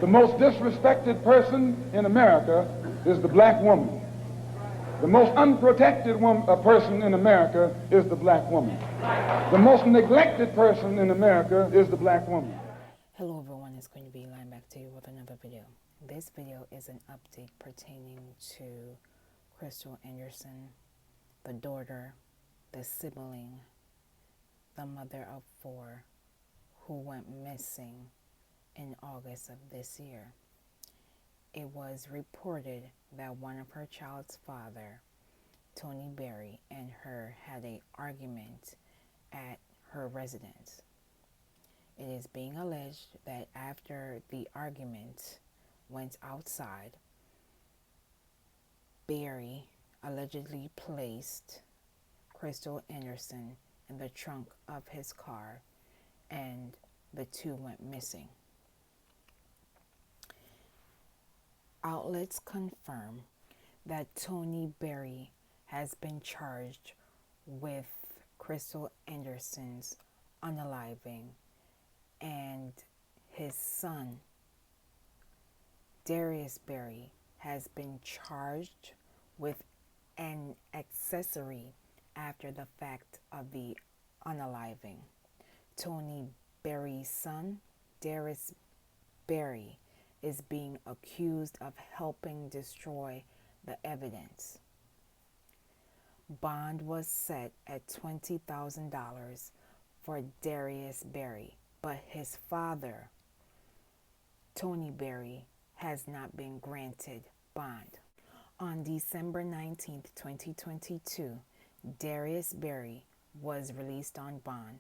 The most disrespected person in America is the black woman. The most unprotected person in America is the black woman. The most neglected person in America is the black woman. Hello everyone, it's going to be Line back to you with another video. This video is an update pertaining to Krystal Anderson, the daughter, the sibling, the mother of 4 who went missing in August of this year. It was reported that one of her child's father, Tony Berry, and her had an argument at her residence. It is being alleged that after the argument went outside, Berry allegedly placed Krystal Anderson in the trunk of his car and the two went missing. Outlets confirm that Tony Berry has been charged with Krystal Anderson's unaliving, and his son, Darius Berry, has been charged with an accessory after the fact of the unaliving. Tony Berry's son, Darius Berry, is being accused of helping destroy the evidence. Bond was set at $20,000 for Darius Berry, but his father, Tony Berry, has not been granted bond. On December 19, 2022, Darius Berry was released on bond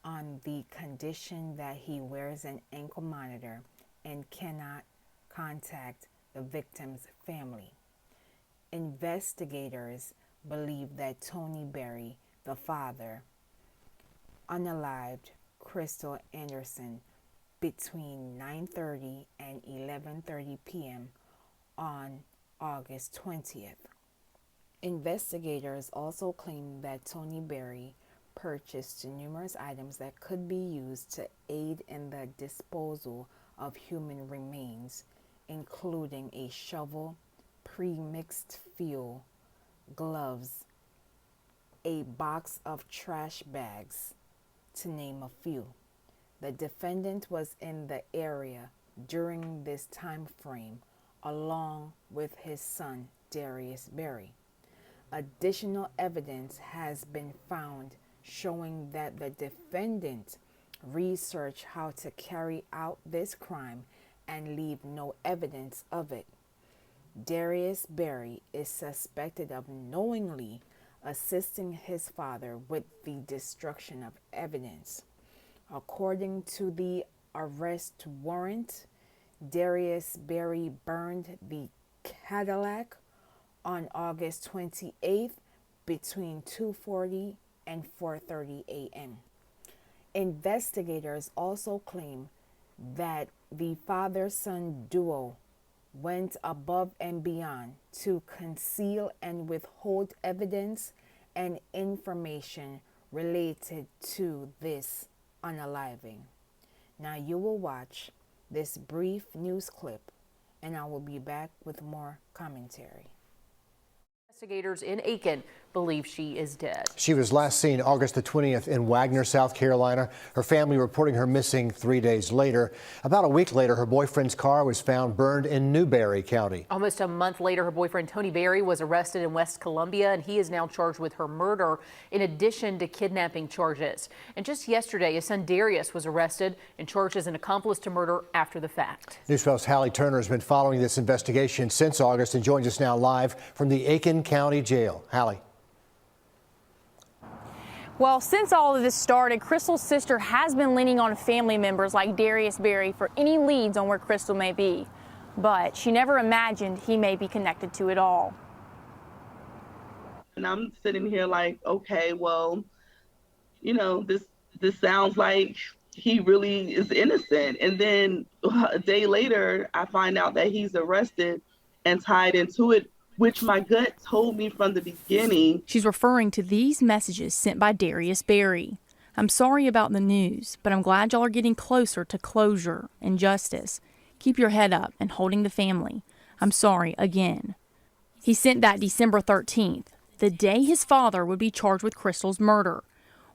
on the condition that he wears an ankle monitor and cannot contact the victim's family. Investigators believe that Tony Berry, the father, unalived Krystal Anderson between 9:30 and 11:30 p.m. on August 20th. Investigators also claim that Tony Berry purchased numerous items that could be used to aid in the disposal of human remains, including a shovel, pre-mixed fuel, gloves, a box of trash bags, to name a few. The defendant was in the area during this time frame, along with his son, Darius Berry. Additional evidence has been found showing that the defendant researched how to carry out this crime and leave no evidence of it. Darius Berry is suspected of knowingly assisting his father with the destruction of evidence. According to the arrest warrant, Darius Berry burned the Cadillac on August 28th between 2:40 and 4:30 a.m. Investigators also claim that the father-son duo went above and beyond to conceal and withhold evidence and information related to this unaliving. Now you will watch this brief news clip and I will be back with more commentary. Investigators in Aiken believe she is dead. She was last seen August the 20th in Wagner, South Carolina. Her family reporting her missing 3 days later. About a week later, her boyfriend's car was found burned in Newberry County. Almost a month later, her boyfriend Tony Berry was arrested in West Columbia, and he is now charged with her murder in addition to kidnapping charges. And just yesterday, his son Darius was arrested and charged as an accomplice to murder after the fact. News 12's Hallie Turner has been following this investigation since August and joins us now live from the Aiken County Jail. Hallie. Well, since all of this started, Krystal's sister has been leaning on family members like Darius Berry for any leads on where Krystal may be, but she never imagined he may be connected to it all. And I'm sitting here like, okay, well, you know, this sounds like he really is innocent. And then a day later, I find out that he's arrested and tied into it, which my gut told me from the beginning. She's referring to these messages sent by Darius Berry. "I'm sorry about the news, but I'm glad y'all are getting closer to closure and justice. Keep your head up and holding the family. I'm sorry again. He sent that December 13th, the day his father would be charged with Krystal's murder.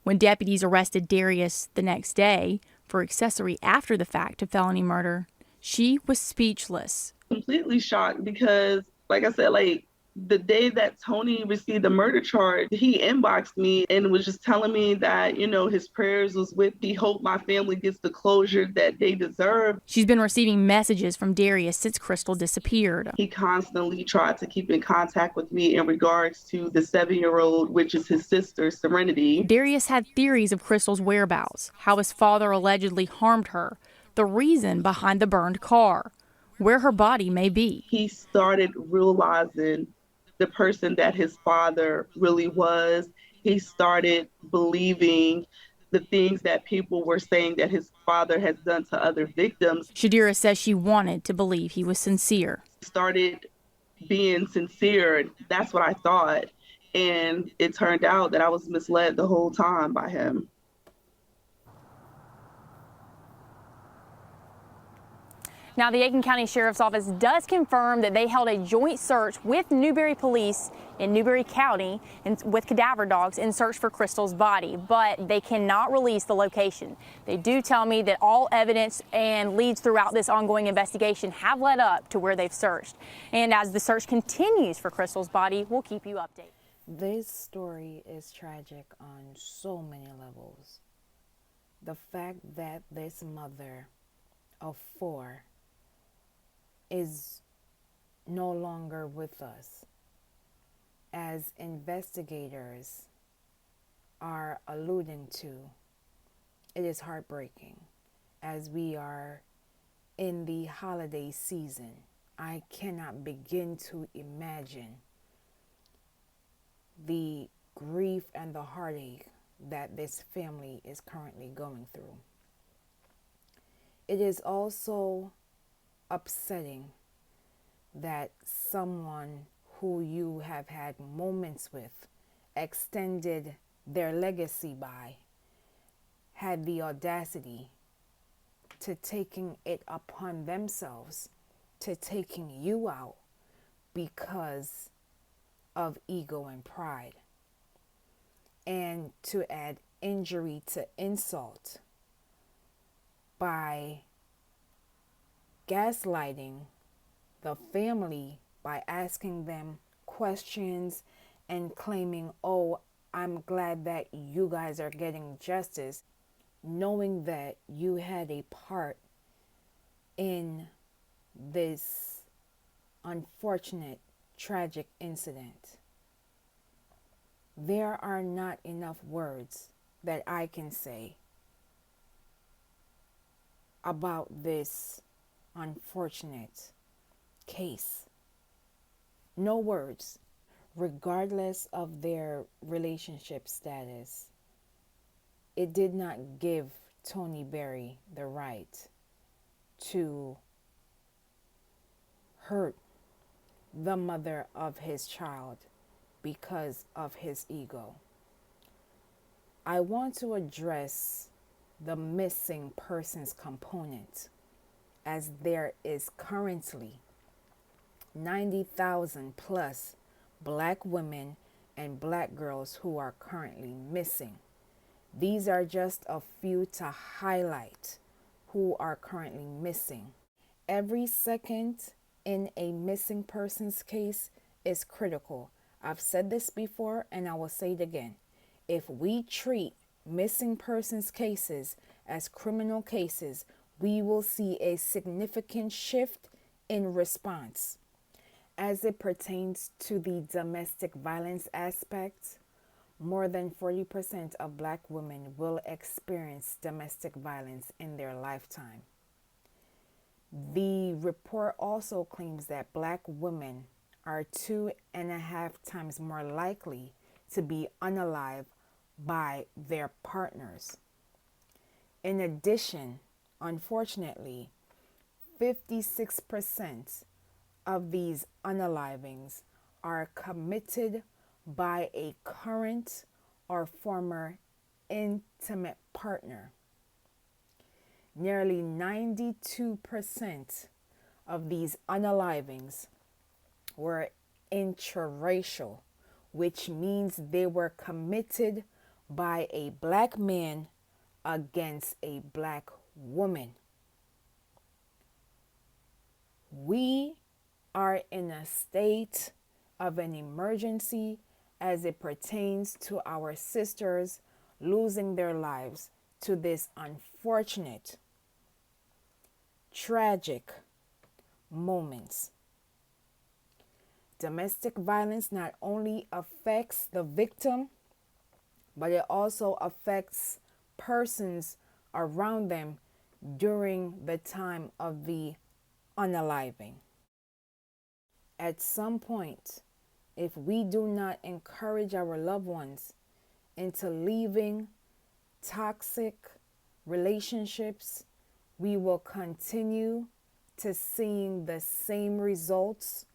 When deputies arrested Darius the next day for accessory after the fact to felony murder, she was speechless. Completely shocked because, like I said, like the day that Tony received the murder charge, he inboxed me and was just telling me that, you know, his prayers was with me. Hope my family gets the closure that they deserve. She's been receiving messages from Darius since Krystal disappeared. He constantly tried to keep in contact with me in regards to the 7-year-old, which is his sister, Serenity. Darius had theories of Krystal's whereabouts, how his father allegedly harmed her, the reason behind the burned car, where her body may be. He started realizing the person that his father really was. He started believing the things that people were saying that his father has done to other victims. Shadira says she wanted to believe he was sincere. Started being sincere. That's what I thought. And it turned out that I was misled the whole time by him. Now, the Aiken County Sheriff's Office does confirm that they held a joint search with Newberry Police in Newberry County and with cadaver dogs in search for Krystal's body, but they cannot release the location. They do tell me that all evidence and leads throughout this ongoing investigation have led up to where they've searched. And as the search continues for Krystal's body, we'll keep you updated. This story is tragic on so many levels. The fact that this mother of 4 is no longer with us, as investigators are alluding to, it is heartbreaking. As we are in the holiday season, I cannot begin to imagine the grief and the heartache that this family is currently going through. It is also upsetting that someone who you have had moments with, extended their legacy by, had the audacity to taking it upon themselves to taking you out because of ego and pride, and to add injury to insult by gaslighting the family by asking them questions and claiming, oh, I'm glad that you guys are getting justice, knowing that you had a part in this unfortunate, tragic incident. There are not enough words that I can say about this unfortunate case. No words, regardless of their relationship status. It did not give Tony Berry the right to hurt the mother of his child because of his ego. I want to address the missing persons component, as there is currently 90,000 plus black women and black girls who are currently missing. These are just a few to highlight who are currently missing. Every second in a missing persons case is critical. I've said this before and I will say it again. If we treat missing persons cases as criminal cases, we will see a significant shift in response. As it pertains to the domestic violence aspect, more than 40% of black women will experience domestic violence in their lifetime. The report also claims that black women are 2.5 times more likely to be unalived by their partners. In addition, unfortunately, 56% of these unalivings are committed by a current or former intimate partner. Nearly 92% of these unalivings were intraracial, which means they were committed by a black man against a black woman. We are in a state of an emergency as it pertains to our sisters losing their lives to this unfortunate, tragic moments. Domestic violence not only affects the victim, but it also affects persons around them during the time of the unaliving. At some point, if we do not encourage our loved ones into leaving toxic relationships, we will continue to seeing the same results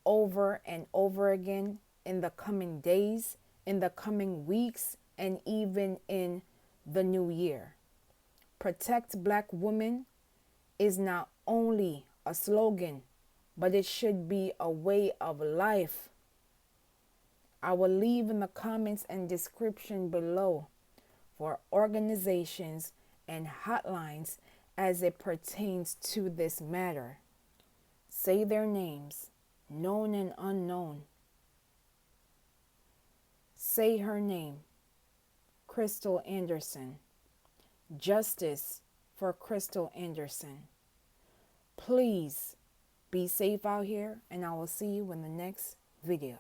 over and over again in the coming days, in the coming weeks, and even in the new year. Protect Black women is not only a slogan, but it should be a way of life. I will leave in the comments and description below for organizations and hotlines as it pertains to this matter. Say their names, known and unknown. Say her name, Krystal Anderson. Justice for Krystal Anderson. Please be safe out here, and I will see you in the next video.